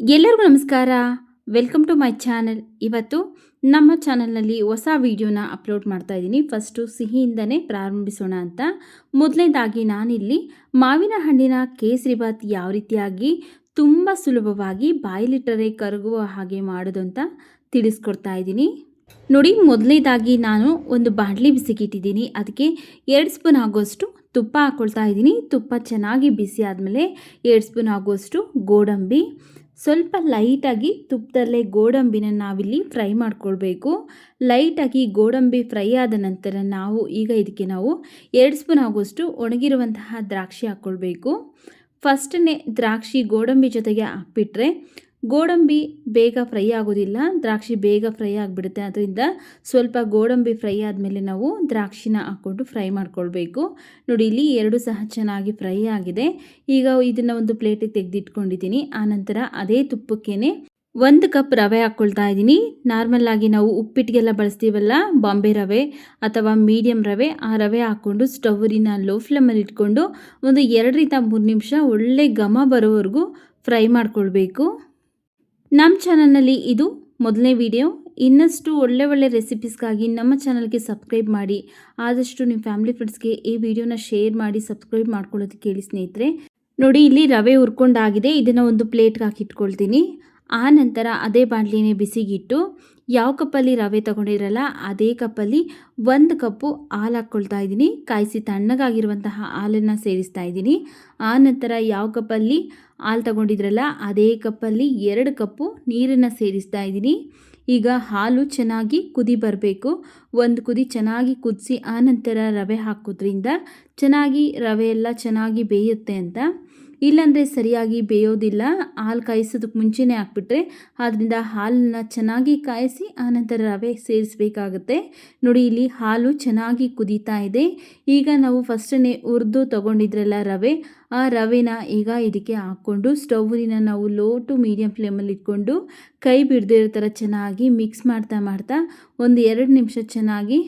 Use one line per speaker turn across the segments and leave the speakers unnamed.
ಎಲ್ಲರಿಗೂ ನಮಸ್ಕಾರ. Welcome to my channel. ಇವತ್ತು ನಮ್ಮ ಚಾನಲ್ನಲ್ಲಿ ಹೊಸ ವಿಡಿಯೋನ ಅಪ್ಲೋಡ್ ಮಾಡ್ತಾ ಇದ್ದೀನಿ. ಫಸ್ಟು ಸಿಹಿಯಿಂದನೇ ಪ್ರಾರಂಭಿಸೋಣ ಅಂತ. ಮೊದಲನೇದಾಗಿ ನಾನಿಲ್ಲಿ ಮಾವಿನ ಹಣ್ಣಿನ ಕೇಸರಿಬಾತ್ ಯಾವ ರೀತಿಯಾಗಿ ತುಂಬ ಸುಲಭವಾಗಿ ಬಾಯಲ್ಲಿಟ್ಟರೆ ಕರಗುವ ಹಾಗೆ ಮಾಡೋದು ಅಂತ ತಿಳಿಸ್ಕೊಡ್ತಾ ಇದ್ದೀನಿ. ನೋಡಿ, ಮೊದಲನೇದಾಗಿ ನಾನು ಒಂದು ಬಾಣಲಿ ಬಿಸಿಗಿಟ್ಟಿದ್ದೀನಿ. ಅದಕ್ಕೆ 2 ಸ್ಪೂನ್ ಆಗೋಷ್ಟು ತುಪ್ಪ ಹಾಕ್ಕೊಳ್ತಾ ಇದ್ದೀನಿ. ತುಪ್ಪ ಚೆನ್ನಾಗಿ ಬಿಸಿ ಆದಮೇಲೆ 2 ಸ್ಪೂನ್ ಆಗೋಷ್ಟು ಗೋಡಂಬಿ, ಸ್ವಲ್ಪ ಲೈಟಾಗಿ ತುಪ್ಪದಲ್ಲೇ ಗೋಡಂಬಿನ ನಾವಿಲ್ಲಿ ಫ್ರೈ ಮಾಡ್ಕೊಳ್ಬೇಕು. ಲೈಟಾಗಿ ಗೋಡಂಬಿ ಫ್ರೈ ಆದ ನಂತರ ಈಗ ಇದಕ್ಕೆ ನಾವು 2 ಸ್ಪೂನ್ ಆಗೋಷ್ಟು ಒಣಗಿರುವಂತಹ ದ್ರಾಕ್ಷಿ ಹಾಕ್ಕೊಳ್ಬೇಕು. ಫಸ್ಟನ್ನೇ ದ್ರಾಕ್ಷಿ ಗೋಡಂಬಿ ಜೊತೆಗೆ ಹಾಕ್ಬಿಟ್ರೆ ಗೋಡಂಬಿ ಬೇಗ ಫ್ರೈ ಆಗೋದಿಲ್ಲ, ದ್ರಾಕ್ಷಿ ಬೇಗ ಫ್ರೈ ಆಗಿಬಿಡುತ್ತೆ. ಅದರಿಂದ ಸ್ವಲ್ಪ ಗೋಡಂಬಿ ಫ್ರೈ ಆದಮೇಲೆ ನಾವು ದ್ರಾಕ್ಷಿನ ಹಾಕ್ಕೊಂಡು ಫ್ರೈ ಮಾಡ್ಕೊಳ್ಬೇಕು. ನೋಡಿ, ಇಲ್ಲಿ 2 ಸಹ ಚೆನ್ನಾಗಿ ಫ್ರೈ ಆಗಿದೆ. ಈಗ ಇದನ್ನು ಒಂದು ಪ್ಲೇಟಿಗೆ ತೆಗೆದಿಟ್ಕೊಂಡಿದ್ದೀನಿ. ಆನಂತರ ಅದೇ ತುಪ್ಪಕ್ಕೇ 1 ಕಪ್ ರವೆ ಹಾಕ್ಕೊಳ್ತಾ ಇದ್ದೀನಿ. ನಾರ್ಮಲ್ಲಾಗಿ ನಾವು ಉಪ್ಪಿಟ್ಟಿಗೆಲ್ಲ ಬಳಸ್ತೀವಲ್ಲ, ಬಾಂಬೆ ರವೆ ಅಥವಾ ಮೀಡಿಯಮ್ ರವೆ, ಆ ರವೆ ಹಾಕ್ಕೊಂಡು ಸ್ಟವ್ವಿನ ಲೋ ಫ್ಲೇಮಲ್ಲಿ ಇಟ್ಕೊಂಡು ಒಂದು 2 ರಿಂದ 3 ನಿಮಿಷ ಒಳ್ಳೆ ಘಮ ಬರೋವರೆಗೂ ಫ್ರೈ ಮಾಡ್ಕೊಳ್ಬೇಕು. ನಮ್ಮ ಚಾನಲ್ನಲ್ಲಿ ಇದು ಮೊದಲನೇ ವಿಡಿಯೋ. ಇನ್ನಷ್ಟು ಒಳ್ಳೆ ರೆಸಿಪೀಸ್ಗಾಗಿ ನಮ್ಮ ಚಾನಲ್ಗೆ ಸಬ್ಸ್ಕ್ರೈಬ್ ಮಾಡಿ. ಆದಷ್ಟು ನಿಮ್ಮ ಫ್ಯಾಮಿಲಿ ಫ್ರೆಂಡ್ಸ್ಗೆ ಈ ವಿಡಿಯೋನ ಶೇರ್ ಮಾಡಿ ಸಬ್ಸ್ಕ್ರೈಬ್ ಮಾಡ್ಕೊಳ್ಳೋದಕ್ಕೆ ಹೇಳಿ ಸ್ನೇಹಿತರೆ. ನೋಡಿ, ಇಲ್ಲಿ ರವೆ ಹುರ್ಕೊಂಡಾಗಿದೆ. ಇದನ್ನು ಒಂದು ಪ್ಲೇಟ್ಗೆ ಹಾಕಿಟ್ಕೊಳ್ತೀನಿ. ಆ ನಂತರ ಅದೇ ಬಾಣಲಿನೇ ಬಿಸಿಗಿಟ್ಟು ಯಾವ ಕಪ್ಪಲ್ಲಿ ರವೆ ತೊಗೊಂಡಿರಲ್ಲ ಅದೇ ಕಪ್ಪಲ್ಲಿ 1 ಕಪ್ಪು ಹಾಲು ಹಾಕ್ಕೊಳ್ತಾ ಇದ್ದೀನಿ. ಕಾಯಿಸಿ ತಣ್ಣಗಾಗಿರುವಂತಹ ಹಾಲನ್ನು ಸೇರಿಸ್ತಾ ಇದ್ದೀನಿ. ಆ ನಂತರ ಯಾವ ಕಪ್ಪಲ್ಲಿ ಹಾಲು ತಗೊಂಡಿದ್ರಲ್ಲ ಅದೇ ಕಪ್ಪಲ್ಲಿ 2 ಕಪ್ಪು ನೀರನ್ನು ಸೇರಿಸ್ತಾ ಇದ್ದೀನಿ. ಈಗ ಹಾಲು ಚೆನ್ನಾಗಿ ಕುದಿ ಬರಬೇಕು. 1 ಕುದಿ ಚೆನ್ನಾಗಿ ಕುದಿಸಿ ಆನಂತರ ರವೆ ಹಾಕೋದ್ರಿಂದ ಚೆನ್ನಾಗಿ ರವೆ ಎಲ್ಲ ಚೆನ್ನಾಗಿ ಬೇಯುತ್ತೆ ಅಂತ. ಇಲ್ಲಾಂದರೆ ಸರಿಯಾಗಿ ಬೇಯೋದಿಲ್ಲ. ಹಾಲು ಕಾಯಿಸೋದಕ್ಕೆ ಮುಂಚೆನೇ ಹಾಕ್ಬಿಟ್ರೆ ಆದ್ದರಿಂದ ಹಾಲನ್ನ ಚೆನ್ನಾಗಿ ಕಾಯಿಸಿ ಆನಂತರ ರವೆ ಸೇರಿಸಬೇಕಾಗುತ್ತೆ. ನೋಡಿ, ಇಲ್ಲಿ ಹಾಲು ಚೆನ್ನಾಗಿ ಕುದೀತಾ ಇದೆ. ಈಗ ನಾವು ಫಸ್ಟನ್ನೇ ಹುರಿದು ತೊಗೊಂಡಿದ್ರಲ್ಲ ರವೆ, ಆ ರವೆನ ಈಗ ಇದಕ್ಕೆ ಹಾಕ್ಕೊಂಡು ಸ್ಟವ್ವಿನ ನಾವು ಲೋ ಟು ಮೀಡಿಯಮ್ ಫ್ಲೇಮಲ್ಲಿ ಇಟ್ಕೊಂಡು ಕೈ ಬಿಡದೇ ಇರೋ ಥರ ಚೆನ್ನಾಗಿ ಮಿಕ್ಸ್ ಮಾಡ್ತಾ ಒಂದು 2 ನಿಮಿಷ ಚೆನ್ನಾಗಿ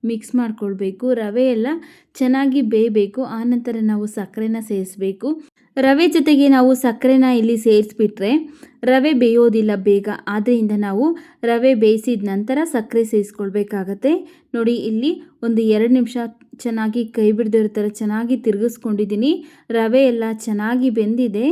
ಮಿಕ್ಸ್ ಮಾಡ್ಕೊಳ್ಬೇಕು. ರವೆ ಎಲ್ಲ ಚೆನ್ನಾಗಿ ಬೇಯಬೇಕು. ಆನಂತರ ನಾವು ಸಕ್ಕರೆನ ಸೇರಿಸಬೇಕು. ರವೆ ಜೊತೆಗೆ ನಾವು ಸಕ್ಕರೆನ ಇಲ್ಲಿ ಸೇರಿಸ್ಬಿಟ್ರೆ ರವೆ ಬೇಯೋದಿಲ್ಲ ಬೇಗ. ಆದ್ದರಿಂದ ನಾವು ರವೆ ಬೇಯಿಸಿದ ನಂತರ ಸಕ್ಕರೆ ಸೇರಿಸ್ಕೊಳ್ಬೇಕಾಗತ್ತೆ. ನೋಡಿ, ಇಲ್ಲಿ ಒಂದು 2 ನಿಮಿಷ ಚೆನ್ನಾಗಿ ಕೈ ಬಿಡದೇ ಇರೋ ಥರ ಚೆನ್ನಾಗಿ ತಿರುಗಿಸ್ಕೊಂಡಿದ್ದೀನಿ. ರವೆ ಎಲ್ಲ ಚೆನ್ನಾಗಿ ಬೆಂದಿದೆ.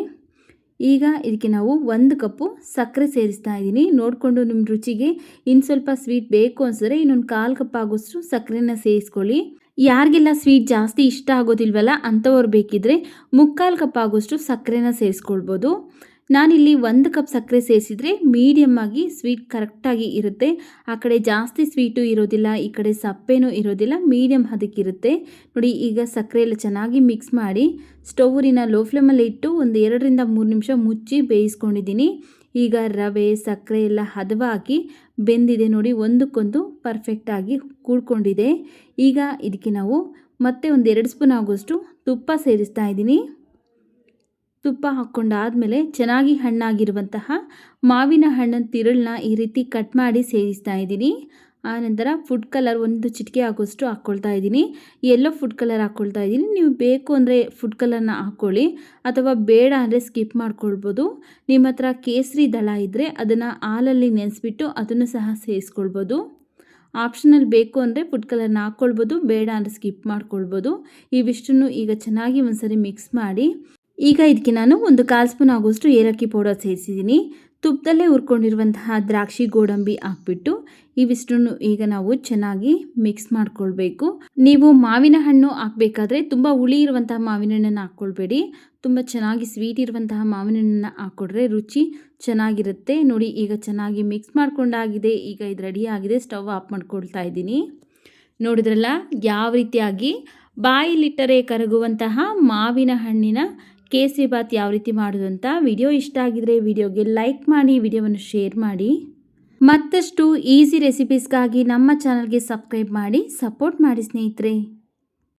ಈಗ ಇದಕ್ಕೆ ನಾವು 1 ಕಪ್ಪು ಸಕ್ಕರೆ ಸೇರಿಸ್ತಾ ಇದ್ದೀನಿ. ನೋಡಿಕೊಂಡು ನಿಮ್ಮ ರುಚಿಗೆ ಇನ್ನು ಸ್ವಲ್ಪ ಸ್ವೀಟ್ ಬೇಕು ಅನಿಸಿದ್ರೆ ಇನ್ನೊಂದು 1/4 ಕಪ್ ಆಗೋಷ್ಟು ಸಕ್ಕರೆನ ಸೇರಿಸ್ಕೊಳ್ಳಿ. ಯಾರಿಗೆಲ್ಲ ಸ್ವೀಟ್ ಜಾಸ್ತಿ ಇಷ್ಟ ಆಗೋದಿಲ್ವಲ್ಲ ಅಂಥವ್ರು ಬೇಕಿದ್ರೆ 3/4 ಕಪ್ ಆಗೋಷ್ಟು ಸಕ್ಕರೆನ ಸೇರಿಸ್ಕೊಳ್ಬೋದು. ನಾನಿಲ್ಲಿ 1 ಕಪ್ ಸಕ್ಕರೆ ಸೇರಿಸಿದ್ರೆ ಮೀಡಿಯಮ್ ಆಗಿ ಸ್ವೀಟ್ ಕರೆಕ್ಟಾಗಿ ಇರುತ್ತೆ. ಆ ಕಡೆ ಜಾಸ್ತಿ ಸ್ವೀಟು ಇರೋದಿಲ್ಲ, ಈ ಕಡೆ ಸಪ್ಪೇನೂ ಇರೋದಿಲ್ಲ, ಮೀಡಿಯಮ್ ಅದಕ್ಕಿರುತ್ತೆ. ನೋಡಿ, ಈಗ ಸಕ್ಕರೆ ಎಲ್ಲ ಚೆನ್ನಾಗಿ ಮಿಕ್ಸ್ ಮಾಡಿ ಸ್ಟವ್ವಿನ ಲೋ ಫ್ಲೇಮಲ್ಲಿ ಇಟ್ಟು ಒಂದು 2 ರಿಂದ 3 ನಿಮಿಷ ಮುಚ್ಚಿ ಬೇಯಿಸ್ಕೊಂಡಿದ್ದೀನಿ. ಈಗ ರವೆ ಸಕ್ಕರೆ ಎಲ್ಲ ಹದವಾಗಿ ಬೆಂದಿದೆ. ನೋಡಿ, ಒಂದಕ್ಕೊಂದು ಪರ್ಫೆಕ್ಟಾಗಿ ಕೂಡ್ಕೊಂಡಿದೆ. ಈಗ ಇದಕ್ಕೆ ನಾವು ಮತ್ತೆ ಒಂದು 2 ಸ್ಪೂನ್ ಆಗೋಷ್ಟು ತುಪ್ಪ ಸೇರಿಸ್ತಾ ಇದ್ದೀನಿ. ತುಪ್ಪ ಹಾಕ್ಕೊಂಡಾದಮೇಲೆ ಚೆನ್ನಾಗಿ ಹಣ್ಣಾಗಿರುವಂತಹ ಮಾವಿನ ಹಣ್ಣಿನ ತಿರುಳನ್ನ ಈ ರೀತಿ ಕಟ್ ಮಾಡಿ ಸೇರಿಸ್ತಾ ಇದ್ದೀನಿ. ಆನಂತರ ಫುಡ್ ಕಲರ್ 1 ಚಿಟಿಕೆ ಆಗೋಷ್ಟು ಹಾಕ್ಕೊಳ್ತಾ ಇದ್ದೀನಿ. ಯೆಲ್ಲೋ ಫುಡ್ ಕಲರ್ ಹಾಕ್ಕೊಳ್ತಾ ಇದ್ದೀನಿ. ನೀವು ಬೇಕು ಅಂದರೆ ಫುಡ್ ಕಲರ್ನ ಹಾಕ್ಕೊಳ್ಳಿ ಅಥವಾ ಬೇಡ ಅಂದರೆ ಸ್ಕಿಪ್ ಮಾಡ್ಕೊಳ್ಬೋದು. ನಿಮ್ಮ ಹತ್ರ ಕೇಸರಿ ದಳ ಇದ್ದರೆ ಅದನ್ನು ಹಾಲಲ್ಲಿ ನೆನೆಸ್ಬಿಟ್ಟು ಅದನ್ನು ಸಹ ಸೇರಿಸ್ಕೊಳ್ಬೋದು. ಆಪ್ಷನಲ್ ಬೇಕು ಅಂದರೆ ಫುಡ್ ಕಲರ್ನ ಹಾಕ್ಕೊಳ್ಬೋದು, ಬೇಡ ಅಂದರೆ ಸ್ಕಿಪ್ ಮಾಡ್ಕೊಳ್ಬೋದು. ಇವಿಷ್ಟನ್ನು ಈಗ ಚೆನ್ನಾಗಿ ಒಂದ್ಸರಿ ಮಿಕ್ಸ್ ಮಾಡಿ ಈಗ ಇದಕ್ಕೆ ನಾನು ಒಂದು 1/4 ಸ್ಪೂನ್ ಆಗೋಷ್ಟು ಏಲಕ್ಕಿ ಪೌಡರ್ ಸೇರಿಸಿದ್ದೀನಿ. ತುಪ್ಪದಲ್ಲೇ ಹುರ್ಕೊಂಡಿರುವಂತಹ ದ್ರಾಕ್ಷಿ ಗೋಡಂಬಿ ಹಾಕ್ಬಿಟ್ಟು ಇವಿಷ್ಟನ್ನು ಈಗ ನಾವು ಚೆನ್ನಾಗಿ ಮಿಕ್ಸ್ ಮಾಡ್ಕೊಳ್ಬೇಕು. ನೀವು ಮಾವಿನ ಹಣ್ಣು ಹಾಕಬೇಕಾದ್ರೆ ತುಂಬ ಹುಳಿ ಇರುವಂತಹ ಮಾವಿನ ಹಣ್ಣನ್ನು ಹಾಕ್ಕೊಳ್ಬೇಡಿ. ತುಂಬ ಚೆನ್ನಾಗಿ ಸ್ವೀಟ್ ಇರುವಂತಹ ಮಾವಿನ ಹಣ್ಣನ್ನು ಹಾಕ್ಕೊಡ್ರೆ ರುಚಿ ಚೆನ್ನಾಗಿರುತ್ತೆ. ನೋಡಿ, ಈಗ ಚೆನ್ನಾಗಿ ಮಿಕ್ಸ್ ಮಾಡ್ಕೊಂಡಾಗಿದೆ. ಈಗ ಇದು ರೆಡಿ ಆಗಿದೆ. ಸ್ಟವ್ ಆಫ್ ಮಾಡ್ಕೊಳ್ತಾ ಇದ್ದೀನಿ. ನೋಡಿದ್ರಲ್ಲ ಯಾವ ರೀತಿಯಾಗಿ ಬಾಯಲ್ಲಿಟ್ಟರೆ ಕರಗುವಂತಹ ಮಾವಿನ ಹಣ್ಣಿನ ಕೇಸರಿಬಾತ್ ಯಾವ ರೀತಿ ಮಾಡೋದು ಅಂತ. ವಿಡಿಯೋ ಇಷ್ಟ ಆಗಿದ್ರೆ ವಿಡಿಯೋಗೆ ಲೈಕ್ ಮಾಡಿ, ವಿಡಿಯೋವನ್ನು ಶೇರ್ ಮಾಡಿ. ಮತ್ತಷ್ಟು ಈಸಿ ರೆಸಿಪೀಸ್ಗಾಗಿ ನಮ್ಮ ಚಾನಲ್ಗೆ ಸಬ್ಸ್ಕ್ರೈಬ್ ಮಾಡಿ ಸಪೋರ್ಟ್ ಮಾಡಿ ಸ್ನೇಹಿತರೆ.